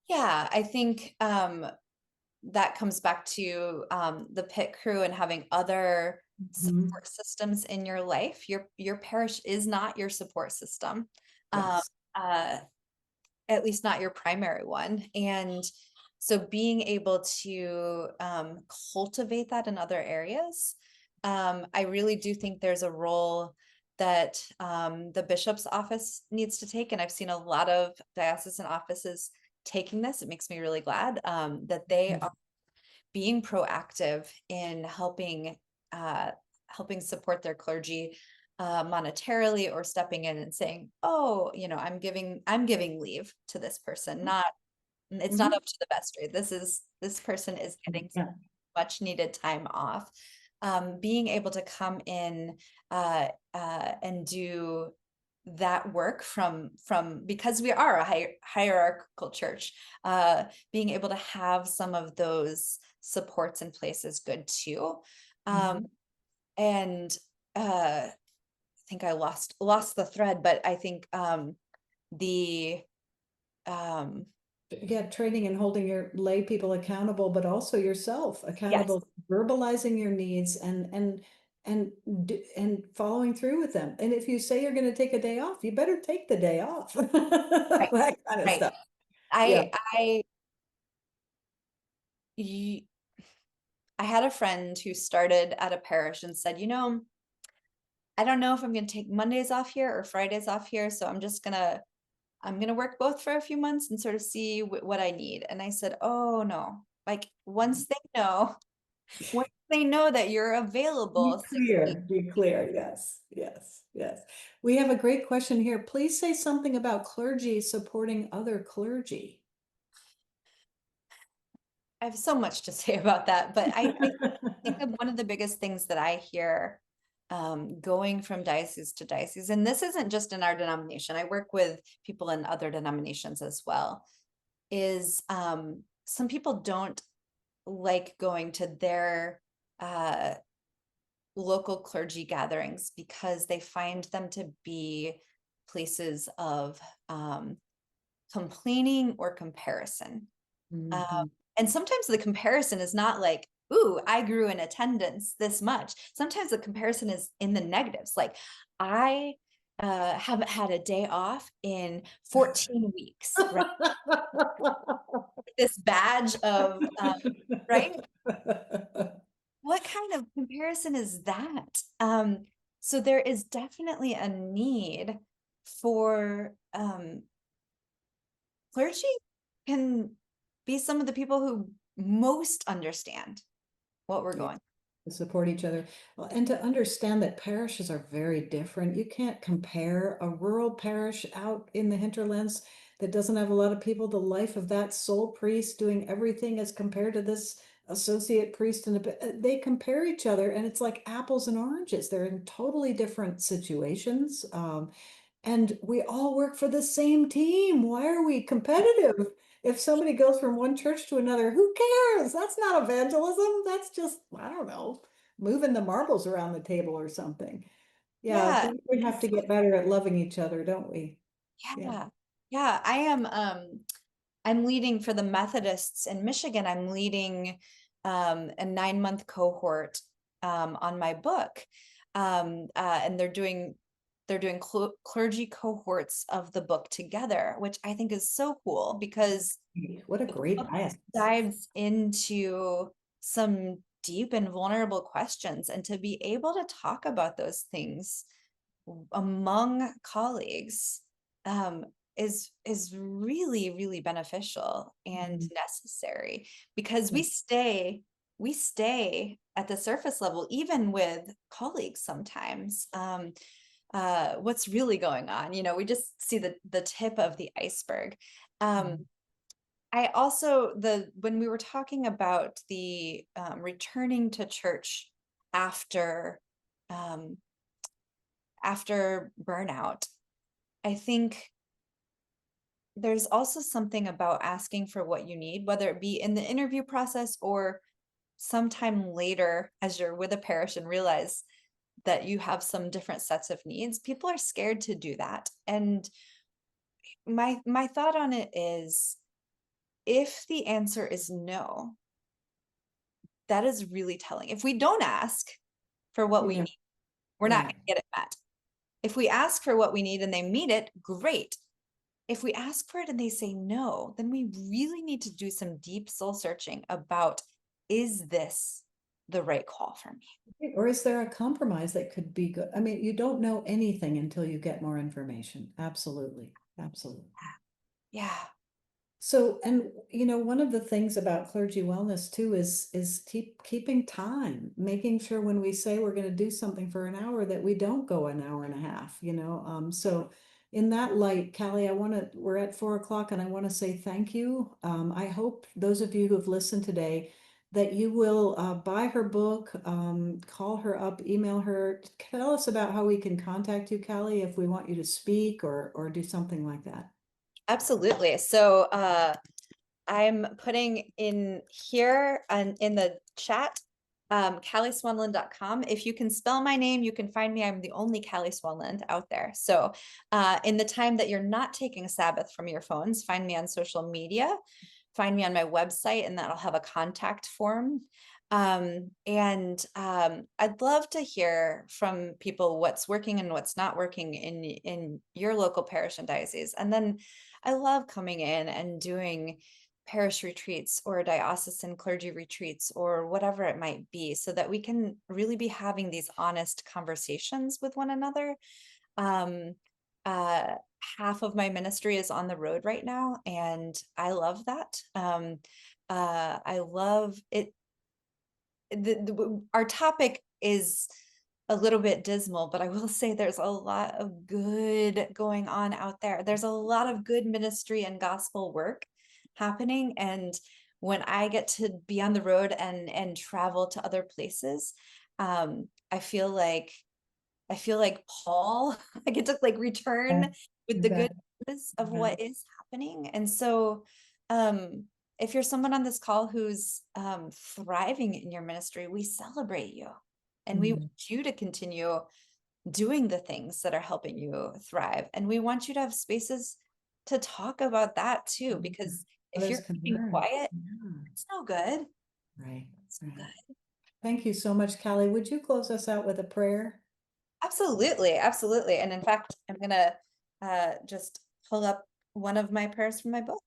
Yeah, I think that comes back to the pit crew and having other support systems in your life. Your parish is not your support system, Yes. at least not your primary one. And so being able to cultivate that in other areas, I really do think there's a role that the bishop's office needs to take. And I've seen a lot of diocesan offices taking this. It makes me really glad that they are being proactive in helping support their clergy monetarily, or stepping in and saying, oh, I'm giving leave to this person. It's not up to the vestry. This person is getting much needed time off. Being able to come in and do that work from because we are a hierarchical church, being able to have some of those supports in place is good too. And I think I lost the thread, but I think training and holding your lay people accountable, but also yourself accountable, verbalizing your needs and following through with them. And if you say you're going to take a day off, you better take the day off. That kind of stuff. I had a friend who started at a parish and said, I don't know if I'm going to take Mondays off here or Fridays off here, so I'm going to work both for a few months and sort of see what I need. And I said, oh no, like once they know that you're available. Be clear. Yes. We have a great question here. Please say something about clergy supporting other clergy. I have so much to say about that, but I think of one of the biggest things that I hear going from diocese to diocese, and this isn't just in our denomination, I work with people in other denominations as well, is some people don't like going to their local clergy gatherings because they find them to be places of complaining or comparison. Mhm. And sometimes the comparison is not like, ooh, I grew in attendance this much. Sometimes the comparison is in the negatives. Like, I haven't had a day off in 14 weeks, right? This badge of, right? What kind of comparison is that? So there is definitely a need for clergy can be some of the people who most understand what we're Yeah, going. to support each other. Well, and to understand that parishes are very different. You can't compare a rural parish out in the hinterlands that doesn't have a lot of people, the life of that sole priest doing everything as compared to this associate priest. And they compare each other, and it's like apples and oranges. They're in totally different situations. And we all work for the same team. Why are we competitive? If somebody goes from one church to another, who cares? That's not evangelism. That's just, I don't know, moving the marbles around the table or something. Yeah, I Yeah. think we have to get better at loving each other, don't we? Yeah. Yeah. Yeah. I am I'm leading for the Methodists in Michigan. I'm leading a 9-month cohort on my book. And they're doing clergy cohorts of the book together, which I think is so cool because What a the great book bias. dives into some deep and vulnerable questions, and to be able to talk about those things among colleagues um, is really, really beneficial and Mhm. necessary, because we stay at the surface level even with colleagues sometimes. What's really going on, we just see the tip of the iceberg. um, Mhm. I also, when we were talking about the returning to church after um, after burnout, I think there's also something about asking for what you need, whether it be in the interview process or sometime later as you're with a parish and realize that you have some different sets of needs. People are scared to do that. And my thought on it is, if the answer is no, that is really telling. If we don't ask for what we Yeah, need, we're not right. going to get it met. If we ask for what we need and they meet it, great. If we ask for it and they say no, then we really need to do some deep soul searching about, is this the right call for me? Or is there a compromise that could be good? I mean, you don't know anything until you get more information. Absolutely. Absolutely. Yeah. So, and one of the things about clergy wellness too is keeping time, making sure when we say we're going to do something for an hour that we don't go an hour and a half, So in that light, Callie, we're at 4 o'clock and I want to say thank you. I hope those of you who have listened today that you will buy her book, call her up, email her, tell us about how we can contact you, Callie, if we want you to speak or do something like that. Absolutely. So I'm putting in here and in the chat, callieswanland.com. If you can spell my name, you can find me. I'm the only Callie Swanland out there. So in the time that you're not taking a Sabbath from your phones, find me on social media, find me on my website, and that'll have a contact form. I'd love to hear from people what's working and what's not working in your local parish and diocese. And then I love coming in and doing parish retreats or diocesan clergy retreats or whatever it might be, so that we can really be having these honest conversations with one another. Um, Half of my ministry is on the road right now, and I love that. I love it. Our topic is a little bit dismal, but I will say there's a lot of good going on out there. There's a lot of good ministry and gospel work happening. And when I get to be on the road and travel to other places, I feel like Paul. I get to like return with You the bet. good news of what is happening. And so um if you're someone on this call who's thriving in your ministry, we celebrate you. And we want you to continue doing the things that are helping you thrive. And we want you to have spaces to talk about that too, because if you're keeping quiet, it's no good. Right. It's no good. Thank you so much, Callie. Would you close us out with a prayer? Absolutely, absolutely. And in fact, I'm gonna just pull up one of my prayers from my book.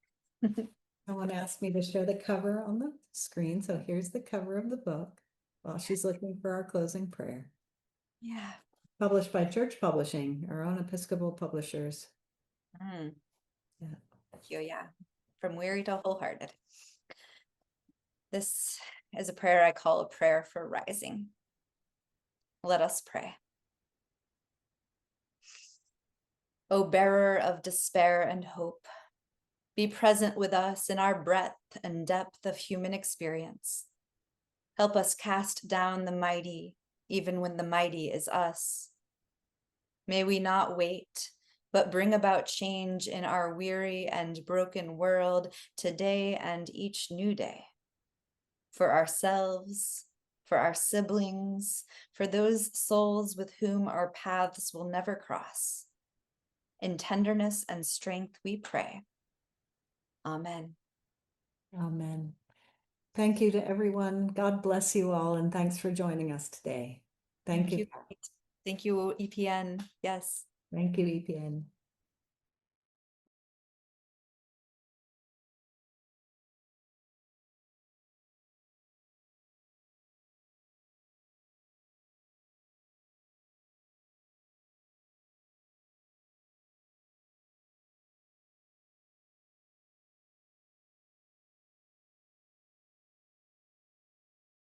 Someone asked me to show the cover on the screen, so here's the cover of the book while she's looking for our closing prayer. Yeah. Published by Church Publishing, our own Episcopal publishers. Mm. Yeah. Thank you. Yeah. From weary to wholehearted. This is a prayer I call a prayer for rising. Let us pray. O bearer of despair and hope, be present with us in our breadth and depth of human experience. Help us cast down the mighty, even when the mighty is us. May we not wait, but bring about change in our weary and broken world today and each new day. For ourselves, for our siblings, for those souls with whom our paths will never cross. In tenderness and strength we pray. Amen. Amen. Thank you to everyone. God bless you all, and thanks for joining us today. Thank you. Thank you, EPN. Yes. Thank you, EPN.